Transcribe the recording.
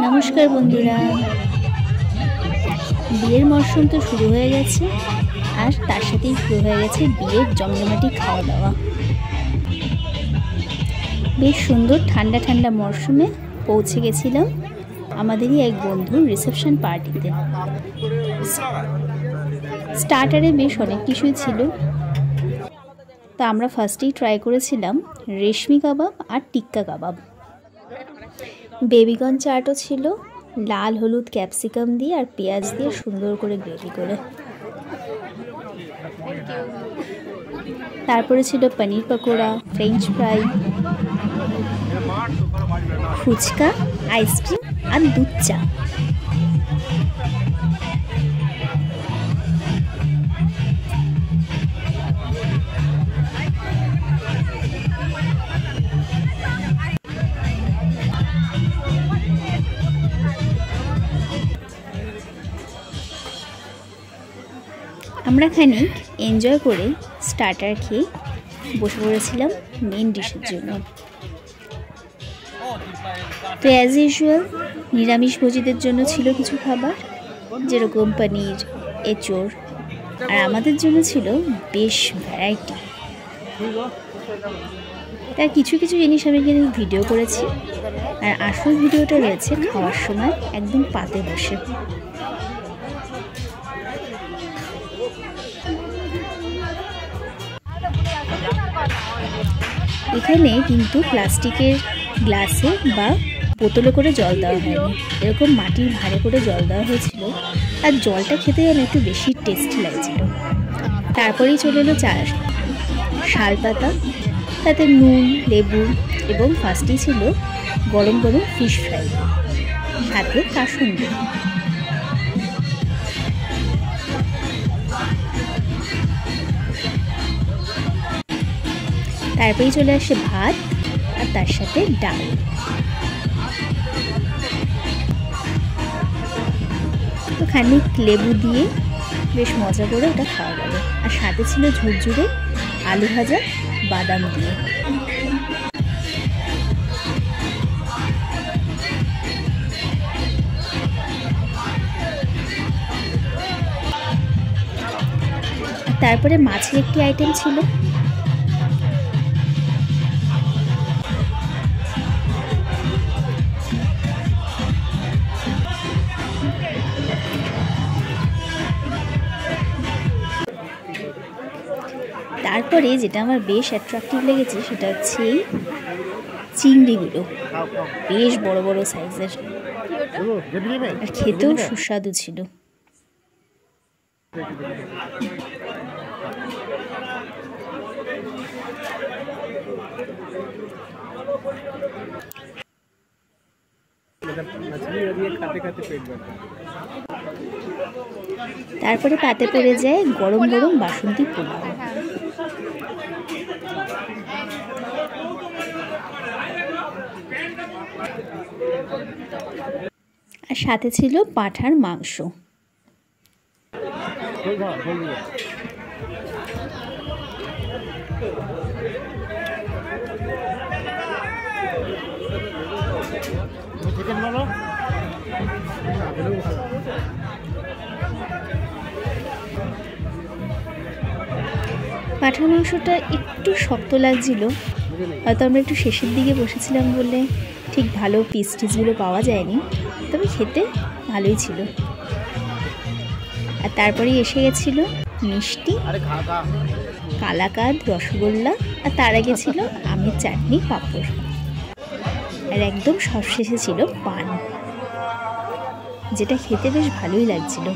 নমস্কার বন্ধুরা, বিয়ের মরশুম তো শুরু হয়ে গেছে আর তার সাথেই শুরু হয়ে গেছে বিয়ের জমজমাটি খাওয়া দাওয়া। বেশ সুন্দর ঠান্ডা ঠান্ডা মরশুমে পৌঁছে গেছিলাম আমাদেরই এক বন্ধুর রিসেপশন পার্টিতে। স্টার্টারে বেশ অনেক কিছুই ছিল, তা আমরা ফার্স্টেই ট্রাই করেছিলাম রেশমি কাবাব আর টিক্কা কাবাব। বেবিকর্ন চাটও ছিল, লাল হলুদ ক্যাপসিকাম দিয়ে আর পেঁয়াজ দিয়ে সুন্দর করে গ্রেভি করে। তারপরে ছিল paneer pakora, french fry, phuchka, ice cream আর দুধ চা। আমরা খানিক এনজয় করে স্টার্টার খেয়ে বসে পড়েছিলাম মেন ডিশের জন্য। তো অ্যাজ ইউজুয়াল নিরামিষভোজীদের জন্য ছিল কিছু খাবার, যেরকম পনির, এঁচোড়, আর আমাদের জন্য ছিল বেশ ভ্যারাইটি। তার কিছু কিছু জিনিস আমি এখানে ভিডিও করেছি, আর আসল ভিডিওটা রয়েছে খাওয়ার সময় একদম পাতে বসে। এখানে কিন্তু প্লাস্টিকের গ্লাসে বা বোতলে করে জল দেওয়া হয়নি, এরকম মাটির ভাঁড়ে করে জল দেওয়া হয়েছিল, আর জলটা খেতে যেন একটু বেশি টেস্টি লাগছিল। তারপরেই চলে এলো শাল পাতা, তাতে নুন, লেবু এবং ফার্স্টেই ছিল গরম গরম ফিশ ফ্রাই, সাথে কাসুন্দি। তারপরেই চলে আসে ভাত আর তার সাথে ডাল। তো খানিক লেবু দিয়ে বেশ মজা করে ওটা খাওয়া গেল, আর সাথে ছিল ঝুরঝুরে আলু ভাজা বাদাম দিয়ে। তারপরে মাছের একটি আইটেম ছিল। তারপরে যেটা আমার বেশ অ্যাট্রাকটিভ লেগেছে সেটা হচ্ছে এই চিংড়িগুলো, বেশ বড় বড় সাইজের, আর খেতেও সুস্বাদু ছিল। তারপরে পাতে পড়ে যায় গরম গরম বাসন্তী পোলাও। আর সাথে ছিল পাঁঠার মাংস। পাঁঠার মাংসটা একটু শক্ত লাগছিল, হয়তো আমরা একটু শেষের দিকে বসেছিলাম বলে ঠিক ভালো পিস টিসগুলো পাওয়া যায়নি, তবে খেতে ভালোই ছিল। আর তারপরেই এসে গেছিলো মিষ্টি, কালাকাঁদ, রসগোল্লা, আর তার আগে ছিল আমের চাটনি, পাঁপড়, আর একদম সবশেষে ছিল পান, যেটা খেতে বেশ ভালোই লাগছিল।